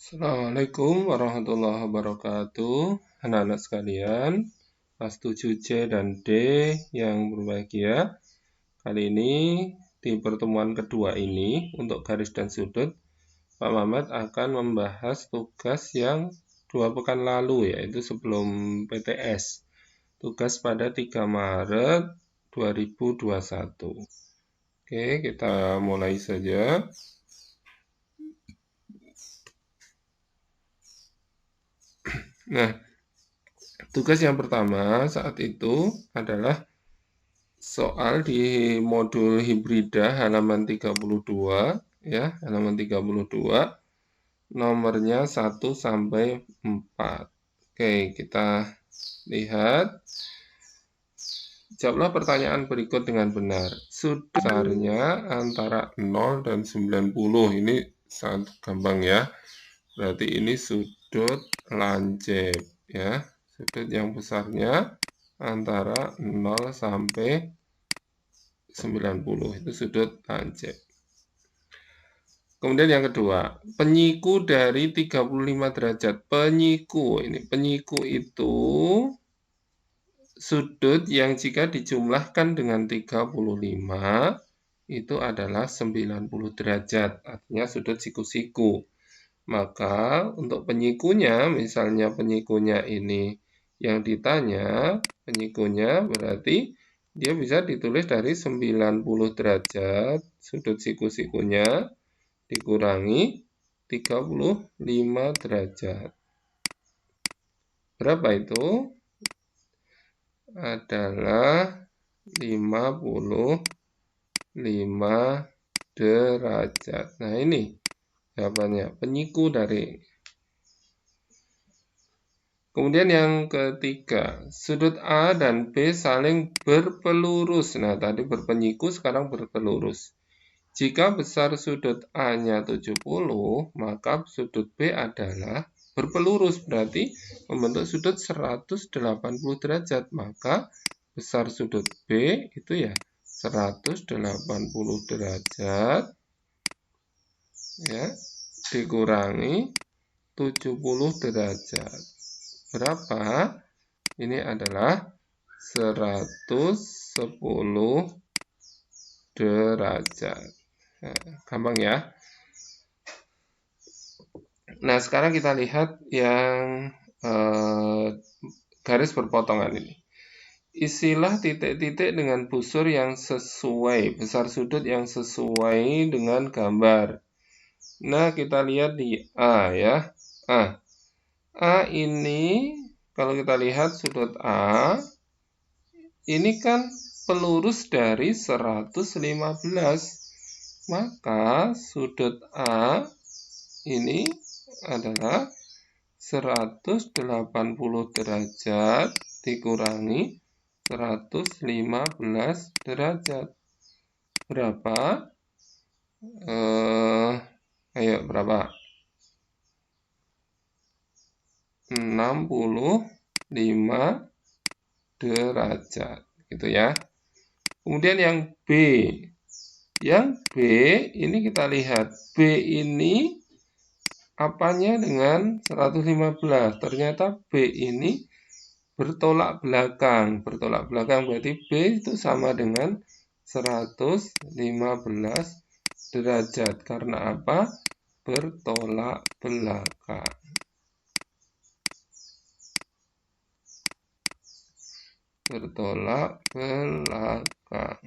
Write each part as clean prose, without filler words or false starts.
Assalamualaikum warahmatullahi wabarakatuh. Anak-anak sekalian, kelas 7C dan D yang berbahagia. Kali ini di pertemuan kedua ini untuk garis dan sudut, Pak Mamat akan membahas tugas yang 2 pekan lalu, yaitu sebelum PTS. Tugas pada 3 Maret 2021. Oke, kita mulai saja. Nah, tugas yang pertama saat itu adalah soal di modul hibrida halaman 32 ya, halaman 32 nomornya 1 sampai 4. Oke, kita lihat. Jawablah pertanyaan berikut dengan benar. Sudut besarnya antara 0 dan 90. Ini sangat gampang ya. Berarti ini sudut lancip ya. Sudut yang besarnya antara 0 sampai 90 itu sudut lancip. Kemudian yang kedua, penyiku dari 35 derajat. Penyiku itu sudut yang jika dijumlahkan dengan 35 itu adalah 90 derajat. Artinya sudut siku-siku. Maka untuk penyikunya, misalnya penyikunya ini yang ditanya, penyikunya berarti dia bisa ditulis dari 90 derajat sudut siku-sikunya dikurangi 35 derajat. Berapa itu? Adalah 55 derajat. Nah ini jawabannya, penyiku dari. Kemudian yang ketiga, sudut A dan B saling berpelurus. Nah, tadi berpenyiku, sekarang berpelurus. Jika besar sudut A-nya 70, maka sudut B adalah berpelurus, berarti membentuk sudut 180 derajat. Maka besar sudut B itu ya 180 derajat ya dikurangi 70 derajat. Berapa? Ini adalah 110 derajat. Nah, gampang ya. Nah, sekarang kita lihat yang garis berpotongan ini. Isilah titik-titik dengan busur yang sesuai, besar sudut yang sesuai dengan gambar. Nah, kita lihat di A ya. A ini, kalau kita lihat sudut A, ini kan pelurus dari 115. Maka sudut A ini adalah 180 derajat dikurangi 115 derajat. Berapa? Ayo, berapa? 65 derajat. Gitu ya. Kemudian yang B. Yang B ini kita lihat. B ini apanya dengan 115? Ternyata B ini bertolak belakang. Bertolak belakang berarti B itu sama dengan 115 derajat. Karena apa? Bertolak belakang. Bertolak belakang.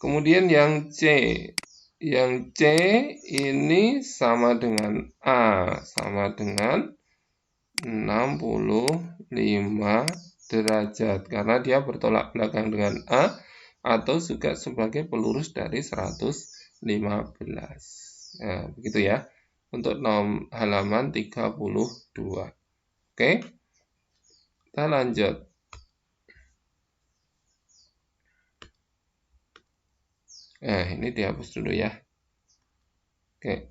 Kemudian yang C. Yang C ini sama dengan A, sama dengan 65 derajat karena dia bertolak belakang dengan A atau juga sebagai pelurus dari 115. Nah, begitu ya. Untuk halaman 32. Oke. Kita lanjut. Nah, ini dihapus dulu ya. Oke.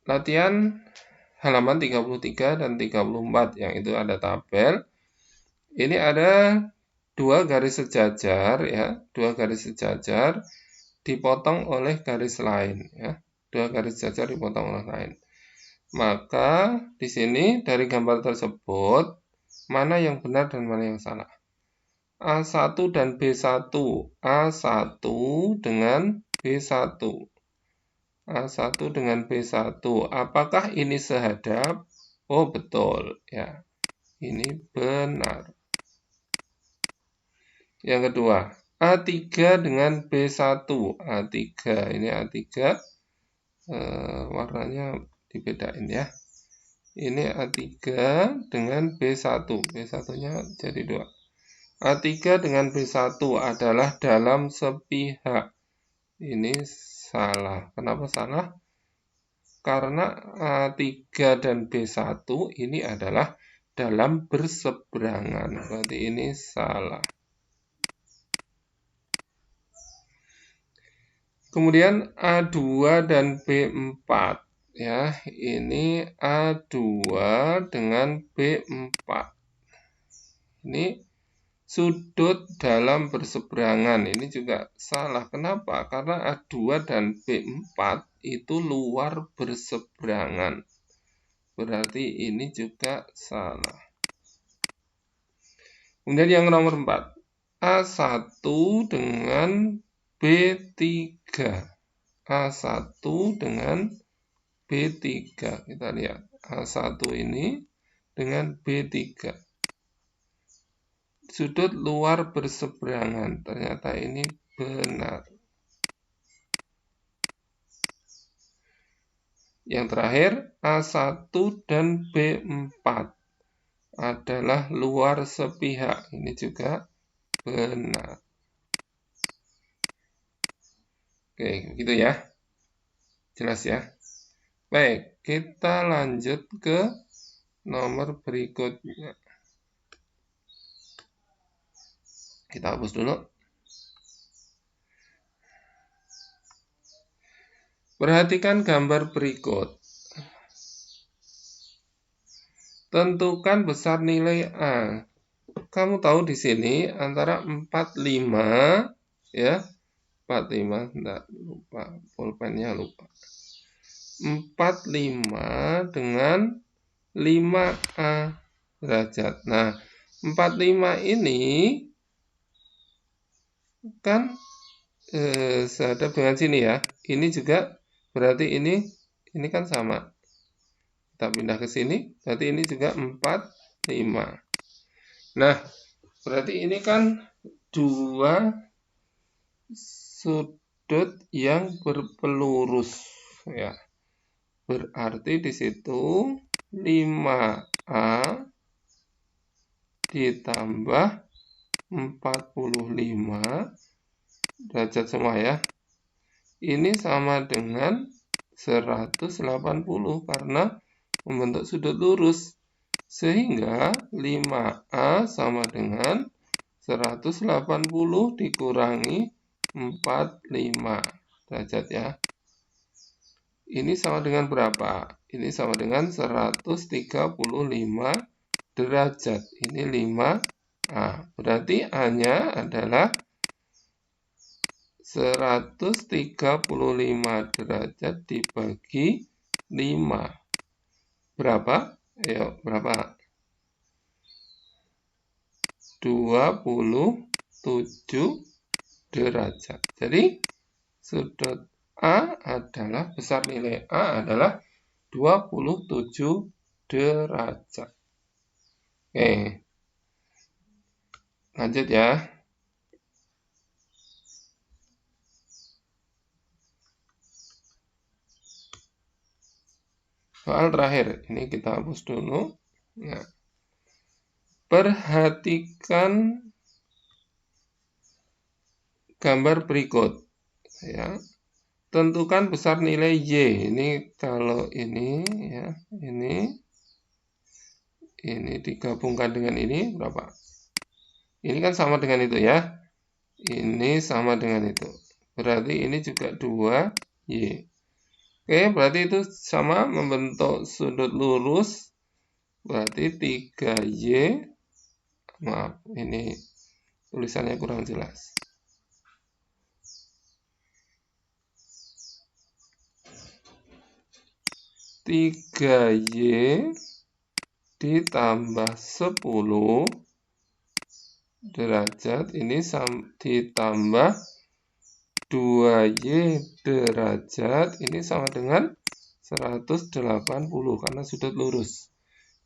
Latihan halaman 33 dan 34 yang itu ada tabel. Ini ada dua garis sejajar ya, dua garis sejajar dipotong oleh garis lain ya. Dua garis sejajar dipotong oleh lain. Maka di sini dari gambar tersebut mana yang benar dan mana yang salah? A1 dan B1. A1 dengan B1. A1 dengan B1. Apakah ini sehadap? Oh, betul ya. Ini benar. Yang kedua, A3 dengan B1. A3, ini A3. Warnanya dibedain ya. Ini A3 dengan B1. B1-nya jadi 2. A3 dengan B1 adalah dalam sepihak. Ini salah. Kenapa salah? Karena A3 dan B1 ini adalah dalam berseberangan. Berarti ini salah. Kemudian A2 dan B4. Ya, ini A2 dengan B4. Ini sudut dalam berseberangan. Ini juga salah. Kenapa? Karena A2 dan B4 itu luar berseberangan. Berarti ini juga salah. Kemudian yang nomor 4. A1 dengan B3. A1 dengan B3. Kita lihat. A1 ini dengan B3. Sudut luar berseberangan. Ternyata ini benar. Yang terakhir, A1 dan B4 adalah luar sepihak. Ini juga benar. Oke, gitu ya. Jelas ya. Baik, kita lanjut ke nomor berikutnya. Kita hapus dulu. Perhatikan gambar berikut. Tentukan besar nilai A. Kamu tahu di sini antara 45 ya. 45, enggak lupa, pulpennya lupa. 45 dengan 5A derajat. Nah, 45 ini kan sehadap dengan sini ya. Ini juga berarti ini kan sama. Kita pindah ke sini, berarti ini juga 45. Nah, berarti ini kan dua sudut yang berpelurus ya. Berarti di situ 5A ditambah 45 derajat semua ya. Ini sama dengan 180 karena membentuk sudut lurus. Sehingga 5A sama dengan 180 dikurangi 45 derajat ya. Ini sama dengan berapa? Ini sama dengan 135 derajat. Ini 5A. Berarti A-nya adalah 135 derajat dibagi 5. Berapa? Ayo, berapa? 27 derajat. Jadi, sudut A adalah, besar nilai A adalah 27 derajat. Oke. Lanjut ya. Soal terakhir, ini kita hapus dulu. Nah, perhatikan gambar berikut. Ya, tentukan besar nilai Y. Ini kalau ini ya, ini digabungkan dengan ini berapa? Ini kan sama dengan itu ya. Ini sama dengan itu. Berarti ini juga 2Y. Oke, berarti itu sama membentuk sudut lurus. Berarti 3Y. Maaf, ini tulisannya kurang jelas. Tiga Y ditambah 10 derajat ini ditambah 2Y derajat ini sama dengan 180 karena sudut lurus.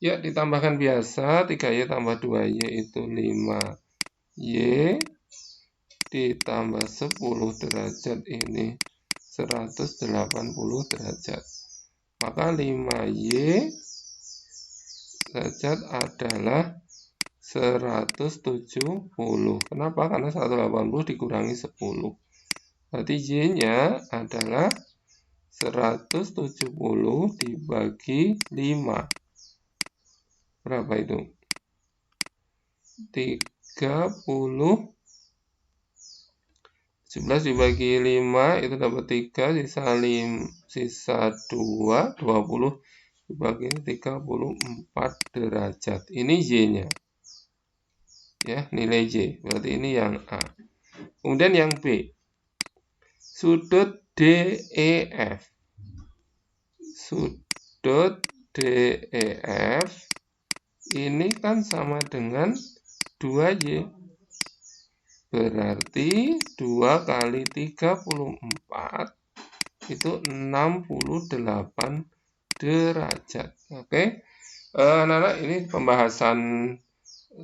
Ya, ditambahkan biasa, 3Y tambah 2Y itu 5Y, ditambah 10 derajat ini 180 derajat. Maka 5Y derajat adalah 170. Kenapa? Karena 180 dikurangi 10. Berarti Y-nya adalah 170 dibagi 5. Berapa itu? 30. 11 dibagi 5 itu dapat 3, sisa 2, 20 dibagi 34 derajat. Ini Y-nya. Ya, nilai Y. Berarti ini yang A. Kemudian yang B. Sudut DEF. Sudut DEF ini kan sama dengan 2Y. Berarti 2 kali 34 itu 68 derajat. Oke. Anak-anak, ini pembahasan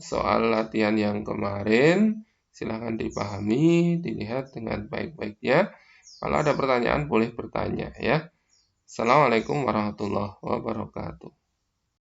soal latihan yang kemarin. Silahkan dipahami, dilihat dengan baik-baiknya. Kalau ada pertanyaan boleh bertanya ya. Assalamualaikum warahmatullahi wabarakatuh.